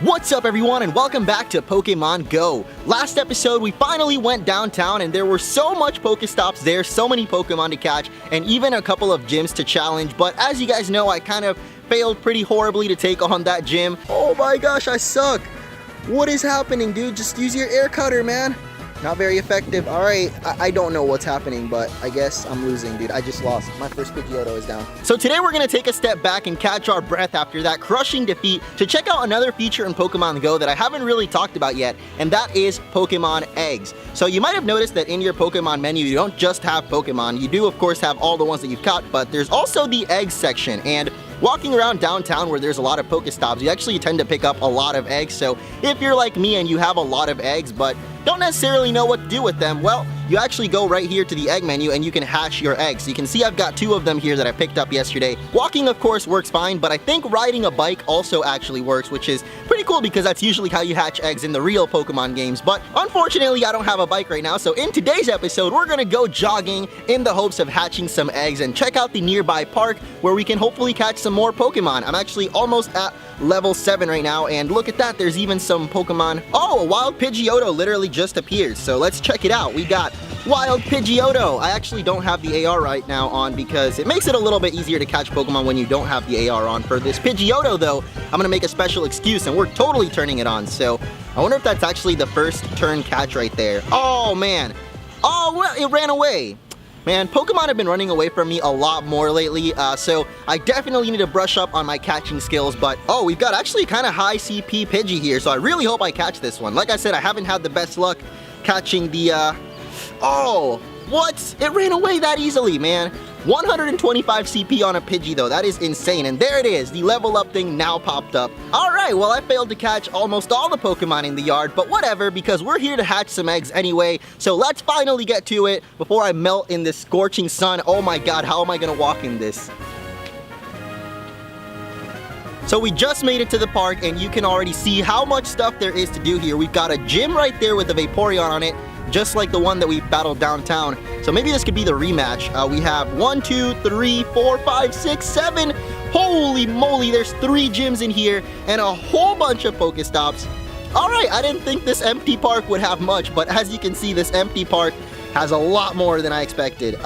What's up everyone and welcome back to Pokemon Go. Last episode we finally went downtown and there were so much Pokestops there, so many Pokemon to catch, and even a couple of gyms to challenge, but as you guys know I kind of failed pretty horribly to take on that gym. Oh my gosh, I suck. What is happening, dude? Just use your air cutter, man. Not very effective. Alright, I don't know what's happening, but I guess I'm losing, dude. I just lost. My first Pidgeotto is down. So today we're going to take a step back and catch our breath after that crushing defeat to check out another feature in Pokemon Go that I haven't really talked about yet, and that is Pokemon eggs. So you might have noticed that in your Pokemon menu, you don't just have Pokemon. You do, of course, have all the ones that you've caught, but there's also the eggs section, and walking around downtown where there's a lot of Pokestops, you actually tend to pick up a lot of eggs. So if you're like me and you have a lot of eggs but don't necessarily know what to do with them, well, you actually go right here to the egg menu and you can hatch your eggs. So you can see I've got 2 of them here that I picked up yesterday. Walking, of course, works fine, but I think riding a bike also actually works, which is pretty cool because that's usually how you hatch eggs in the real Pokemon games. But unfortunately, I don't have a bike right now, so in today's episode, we're gonna go jogging in the hopes of hatching some eggs and check out the nearby park where we can hopefully catch some more Pokemon. I'm actually almost at level 7 right now, and look at that, there's even some Pokemon. Oh, a wild Pidgeotto literally just appeared, so let's check it out. We got wild Pidgeotto. I actually don't have the AR right now on because it makes it a little bit easier to catch Pokemon when you don't have the AR on. For this Pidgeotto though, I'm gonna make a special excuse and we're totally turning it on, so I wonder if that's actually the first turn catch right there. Oh man, oh well, it ran away. Man, Pokemon have been running away from me a lot more lately, so I definitely need to brush up on my catching skills, but oh, we've got actually kind of high CP Pidgey here, so I really hope I catch this one. Like I said, I haven't had the best luck catching the, oh, what? It ran away that easily, man. 125 CP on a Pidgey though, that is insane, and there it is, the level up thing now popped up. Alright, well I failed to catch almost all the Pokemon in the yard, but whatever, because we're here to hatch some eggs anyway, so let's finally get to it before I melt in this scorching sun. Oh my god, how am I gonna walk in this? So we just made it to the park, and you can already see how much stuff there is to do here. We've got a gym right there with a Vaporeon on it, just like the one that we battled downtown. So maybe this could be the rematch. We have 1, 2, 3, 4, 5, 6, 7. Holy moly, there's 3 gyms in here and a whole bunch of Pokestops. All right, I didn't think this empty park would have much, but as you can see, this empty park has a lot more than I expected.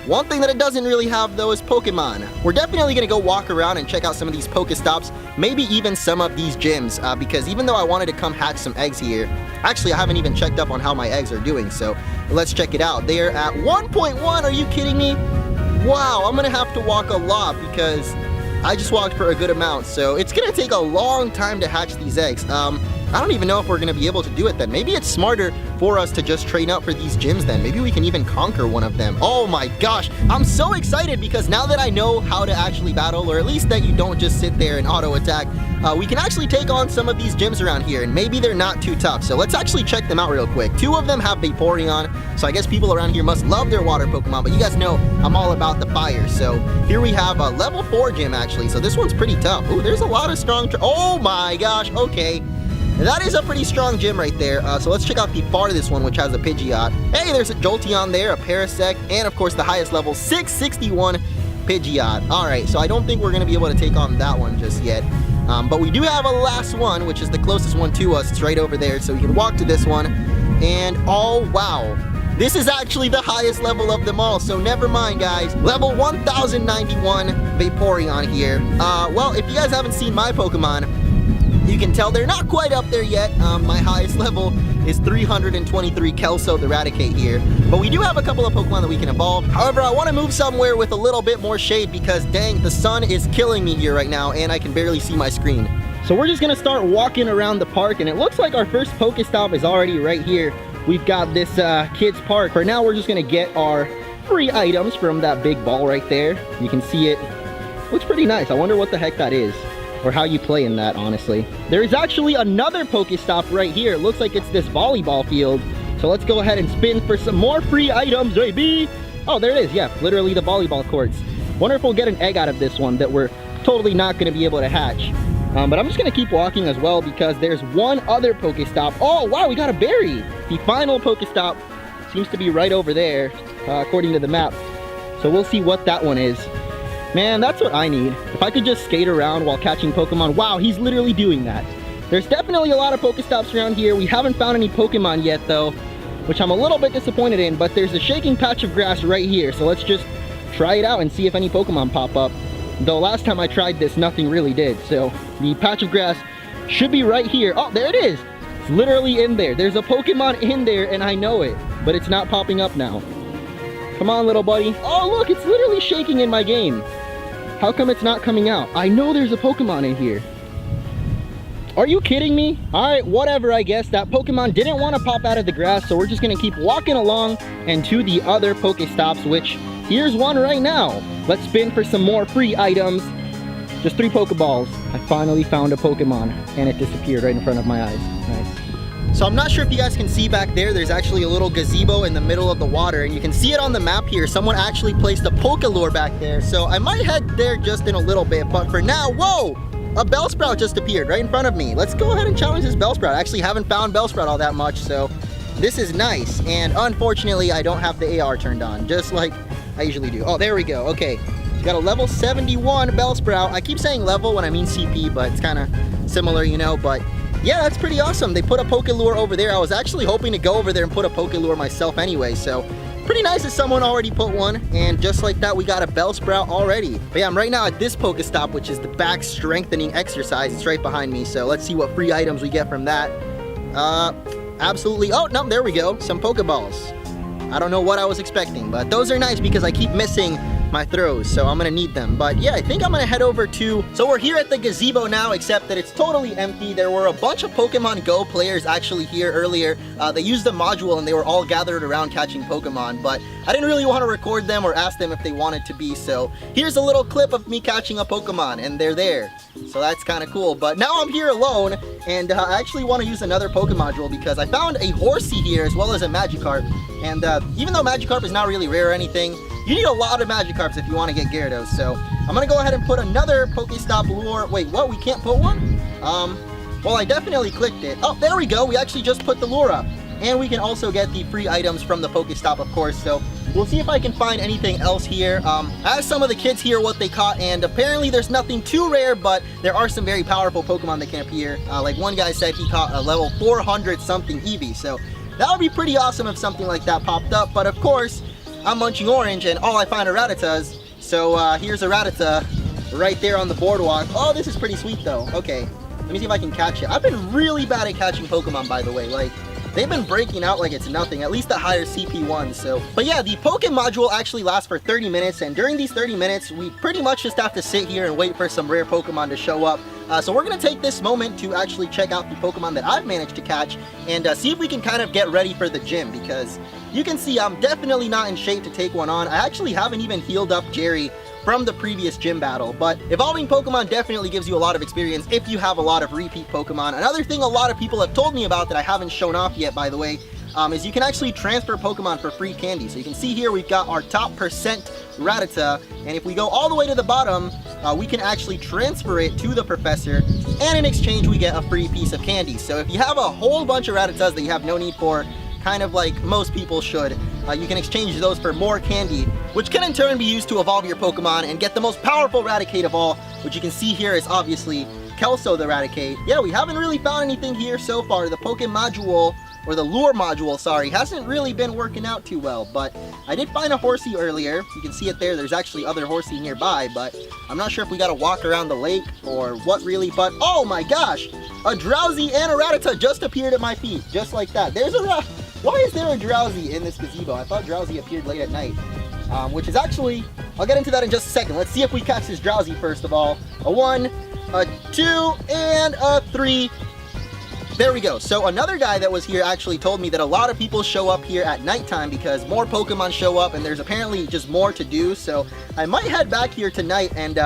One thing that it doesn't really have though is Pokemon. We're definitely gonna go walk around and check out some of these Pokestops, maybe even some of these gyms, because even though I wanted to come hatch some eggs here, actually I haven't even checked up on how my eggs are doing, so let's check it out. They're at 1.1, are you kidding me? Wow, I'm gonna have to walk a lot because I just walked for a good amount, so it's gonna take a long time to hatch these eggs. I don't even know if we're gonna be able to do it then. Maybe it's smarter for us to just train up for these gyms then. Maybe we can even conquer one of them. Oh my gosh, I'm so excited because now that I know how to actually battle, or at least that you don't just sit there and auto attack, we can actually take on some of these gyms around here, and maybe they're not too tough. So let's actually check them out real quick. 2 of them have Vaporeon, so I guess people around here must love their water Pokemon, but you guys know I'm all about the fire. So here we have a level 4 gym actually, so this one's pretty tough. Ooh, there's a lot of strong, oh my gosh, okay. That is a pretty strong gym right there, so let's check out the farthest one, which has a Pidgeot. Hey, there's a Jolteon there, a Parasect, and of course the highest level, 661 Pidgeot. Alright, so I don't think we're going to be able to take on that one just yet. But we do have a last one, which is the closest one to us. It's right over there, so we can walk to this one. And oh wow, this is actually the highest level of them all, so never mind guys. Level 1091 Vaporeon here. Well, if you guys haven't seen my Pokemon, you can tell they're not quite up there yet. My highest level is 323 Kelso the Raticate here. But we do have a couple of Pokemon that we can evolve. However, I want to move somewhere with a little bit more shade because dang, the sun is killing me here right now and I can barely see my screen. So we're just going to start walking around the park, and it looks like our first Pokestop is already right here. We've got this kids park. For now, we're just going to get our free items from that big ball right there. You can see it. Looks pretty nice. I wonder what the heck that is, or how you play in that, honestly. There is actually another Pokestop right here. It looks like it's this volleyball field. So let's go ahead and spin for some more free items, baby. Oh, there it is. Yeah, literally the volleyball courts. Wonder if we'll get an egg out of this one that we're totally not going to be able to hatch. But I'm just going to keep walking as well because there's one other Pokestop. Oh, wow, we got a berry. The final Pokestop seems to be right over there, according to the map. So we'll see what that one is. Man, that's what I need. If I could just skate around while catching Pokemon. Wow, he's literally doing that. There's definitely a lot of Pokestops around here. We haven't found any Pokemon yet though, which I'm a little bit disappointed in, but there's a shaking patch of grass right here. So let's just try it out and see if any Pokemon pop up. Though last time I tried this, nothing really did. So the patch of grass should be right here. Oh, there it is. It's literally in there. There's a Pokemon in there and I know it, but it's not popping up now. Come on, little buddy. Oh, look, it's literally shaking in my game. How come it's not coming out? I know there's a Pokemon in here. Are you kidding me? All right, whatever, I guess. That Pokemon didn't want to pop out of the grass, so we're just going to keep walking along and to the other Pokestops, which here's one right now. Let's spin for some more free items. Just 3 Pokeballs. I finally found a Pokemon, and it disappeared right in front of my eyes. Nice. So I'm not sure if you guys can see back there, there's actually a little gazebo in the middle of the water, and you can see it on the map here. Someone actually placed a Pokelure back there, so I might head there just in a little bit, but for now, whoa! A Bellsprout just appeared right in front of me. Let's go ahead and challenge this Bellsprout. I actually haven't found Bellsprout all that much, so this is nice. And unfortunately, I don't have the AR turned on, just like I usually do. Oh, there we go. Okay. Got a level 71 Bellsprout. I keep saying level when I mean CP, but it's kind of similar, you know. But yeah, that's pretty awesome. They put a Pokelure over there. I was actually hoping to go over there and put a Pokelure myself anyway, so pretty nice that someone already put one. And just like that, we got a Bellsprout already. But yeah, I'm right now at this Pokestop, which is the back strengthening exercise. It's right behind me, so let's see what free items we get from that. Absolutely. Oh, no, there we go. Some Pokeballs. I don't know what I was expecting, but those are nice because I keep missing my throws, so I'm gonna need them. But yeah, I think I'm gonna head over to, so we're here at the gazebo now, except that it's totally empty. There were a bunch of Pokemon Go players actually here earlier. They used the module and they were all gathered around catching Pokemon, but I didn't really want to record them or ask them if they wanted to be, so here's a little clip of me catching a Pokemon, and they're there. So that's kind of cool. But now I'm here alone, and I actually want to use another Pokemon module because I found a Horsey here as well as a Magikarp. And even though Magikarp is not really rare or anything, you need a lot of Magikarps if you want to get Gyarados. So I'm going to go ahead and put another Pokestop lure. Wait, what? We can't put one? Well, I definitely clicked it. Oh, there we go. We actually just put the lure up. And we can also get the free items from the Pokestop, of course. So we'll see if I can find anything else here. I asked some of the kids here what they caught, and apparently there's nothing too rare, but there are some very powerful Pokemon that can appear. Like one guy said he caught a level 400 something Eevee. So that would be pretty awesome if something like that popped up. But of course, I'm munching orange, and all I find are Rattatas. So here's a Rattata right there on the boardwalk. Oh, this is pretty sweet though. Okay, let me see if I can catch it. I've been really bad at catching Pokemon, by the way. Like, they've been breaking out like it's nothing, at least the higher CP ones. So, but yeah, the Pokemon module actually lasts for 30 minutes, and during these 30 minutes, we pretty much just have to sit here and wait for some rare Pokemon to show up. So we're going to take this moment to actually check out the Pokemon that I've managed to catch and see if we can kind of get ready for the gym, because you can see I'm definitely not in shape to take one on. I actually haven't even healed up Jerry from the previous gym battle, but evolving Pokemon definitely gives you a lot of experience if you have a lot of repeat Pokemon. Another thing a lot of people have told me about that I haven't shown off yet, by the way, is you can actually transfer Pokemon for free candy. So you can see here we've got our top percent Rattata, and if we go all the way to the bottom, we can actually transfer it to the professor, and in exchange we get a free piece of candy. So if you have a whole bunch of Rattatas that you have no need for, kind of like most people should, you can exchange those for more candy, which can in turn be used to evolve your Pokemon and get the most powerful Raticate of all, which you can see here is obviously Kelso the Raticate. Yeah, we haven't really found anything here so far. The Module, or the lure module, sorry, hasn't really been working out too well, but I did find a Horsey earlier. You can see it there. There's actually other Horsey nearby, but I'm not sure if we gotta walk around the lake or what really, but oh my gosh, a Drowsy and a Rattata just appeared at my feet, just like that. There's a Why is there a Drowsy in this gazebo? I thought Drowsy appeared late at night, which is actually, I'll get into that in just a second. Let's see if we catch this Drowsy first of all. A 1, a 2, and a 3. There we go. So another guy that was here actually told me that a lot of people show up here at nighttime because more Pokemon show up and there's apparently just more to do. So I might head back here tonight and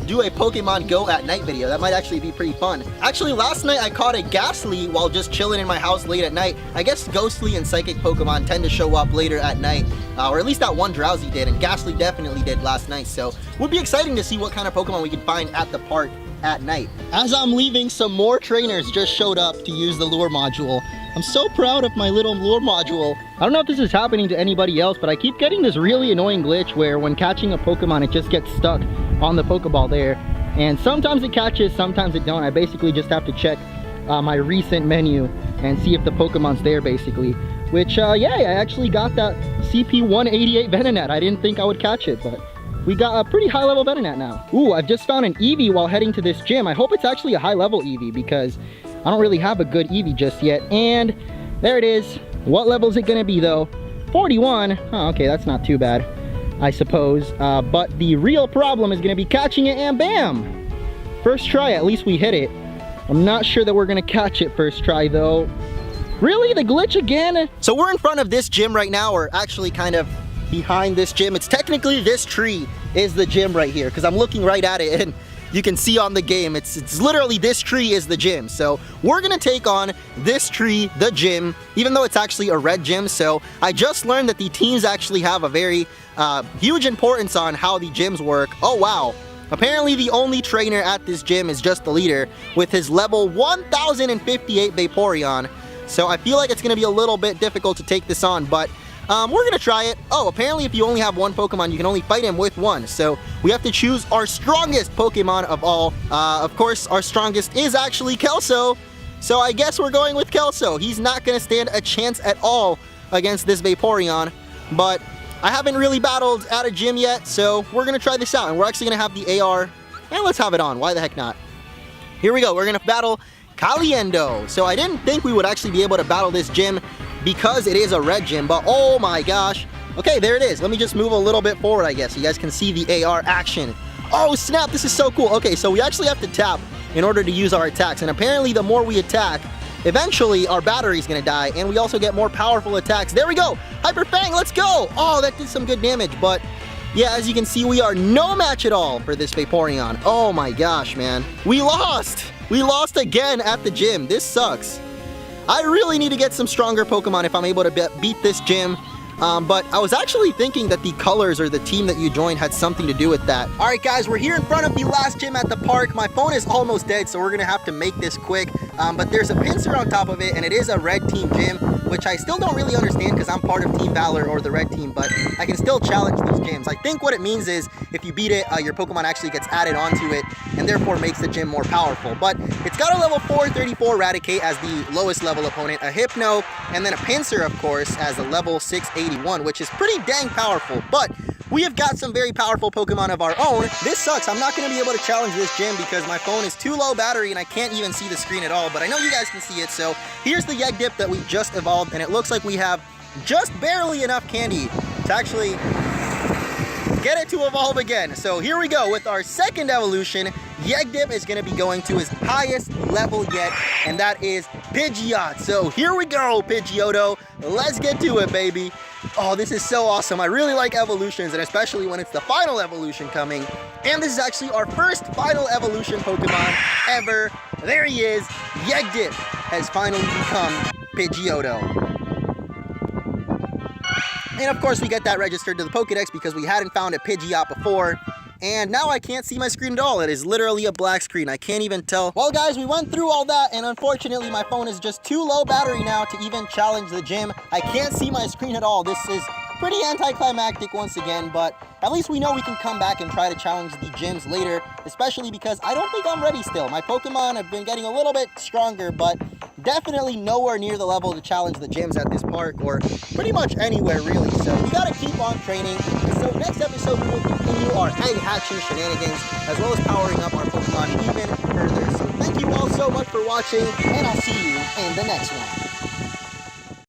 do a Pokemon Go at night video. That might actually be pretty fun. Actually, last night I caught a Ghastly while just chilling in my house late at night. I guess Ghostly and Psychic Pokemon tend to show up later at night, or at least that one Drowsy did, and Ghastly definitely did last night. So it would be exciting to see what kind of Pokemon we can find at the park at night. As I'm leaving, some more trainers just showed up to use the lure module. I'm so proud of my little lure module. I don't know if this is happening to anybody else, but I keep getting this really annoying glitch where when catching a Pokemon, it just gets stuck on the Pokeball there. And sometimes it catches, sometimes it don't. I basically just have to check my recent menu and see if the Pokemon's there, basically. Which, yeah, I actually got that CP188 Venonat. I didn't think I would catch it, but we got a pretty high level Venonat now. Ooh, I've just found an Eevee while heading to this gym. I hope it's actually a high level Eevee because I don't really have a good Eevee just yet. And there it is. What level is it gonna be though? 41. Oh, okay, that's not too bad, I suppose. But the real problem is gonna be catching it, and bam! First try, at least we hit it. I'm not sure that we're gonna catch it first try though. Really? The glitch again? So we're in front of this gym right now, or actually kind of behind this gym. It's technically this tree is the gym right here, because I'm looking right at it and you can see on the game, it's literally this tree is the gym. So we're gonna take on this tree, the gym, even though it's actually a red gym. So I just learned that the teams actually have a very huge importance on how the gyms work. Oh wow. Apparently the only trainer at this gym is just the leader with his level 1058 Vaporeon. So I feel like it's going to be a little bit difficult to take this on, but we're going to try it. Oh, apparently if you only have one Pokemon, you can only fight him with one. So we have to choose our strongest Pokemon of all. Of course, our strongest is actually Kelso. So I guess we're going with Kelso. He's not going to stand a chance at all against this Vaporeon. But I haven't really battled at a gym yet, so we're going to try this out. And we're actually going to have the AR. And let's have it on. Why the heck not? Here we go. We're going to battle Caliendo. So I didn't think we would actually be able to battle this gym because it is a red gym, but oh my gosh. Okay, there it is. Let me just move a little bit forward, I guess, so you guys can see the AR action. Oh snap, this is so cool. Okay, so we actually have to tap in order to use our attacks, and apparently the more we attack, eventually our battery's gonna die, and we also get more powerful attacks. There we go. Hyper Fang, let's go. Oh, that did some good damage, but yeah, as you can see, we are no match at all for this Vaporeon. Oh my gosh, man. We lost. We lost again at the gym. This sucks. I really need to get some stronger Pokemon if I'm able to beat this gym. But I was actually thinking that the colors or the team that you joined had something to do with that. All right, guys, we're here in front of the last gym at the park. My phone is almost dead, so we're going to have to make this quick. But there's a pincer on top of it, and it is a red team gym, which I still don't really understand because I'm part of Team Valor or the red team, but I can still challenge these gyms. I think what it means is if you beat it, your Pokemon actually gets added onto it and therefore makes the gym more powerful. But it's got a level 434 Raticate as the lowest level opponent, a Hypno, and then a Pinsir, of course, as a level 681, which is pretty dang powerful. But we have got some very powerful Pokemon of our own. This sucks. I'm not going to be able to challenge this gym because my phone is too low battery and I can't even see the screen at all, but I know you guys can see it. So here's the Yegdip that we just evolved, and it looks like we have just barely enough candy to actually get it to evolve again. So here we go with our second evolution. Yegdip is going to be going to his highest level yet, and that is Pidgeot. So here we go, Pidgeotto. Let's get to it, baby. Oh, this is so awesome. I really like evolutions, and especially when it's the final evolution coming. And this is actually our first final evolution Pokemon ever. There he is. Yegdip has finally become Pidgeotto. And of course we get that registered to the Pokedex because we hadn't found a Pidgeot before. And now I can't see my screen at all. It is literally a black screen. I can't even tell. Well guys, we went through all that, and unfortunately my phone is just too low battery now to even challenge the gym. I can't see my screen at all. This is pretty anticlimactic once again, but at least we know we can come back and try to challenge the gyms later, especially because I don't think I'm ready still. My Pokemon have been getting a little bit stronger, but definitely nowhere near the level to challenge the gyms at this park, or pretty much anywhere really. So we gotta keep on training. And so next episode we will continue our egg hatching shenanigans, as well as powering up our Pokemon even further. So thank you all so much for watching, and I'll see you in the next one.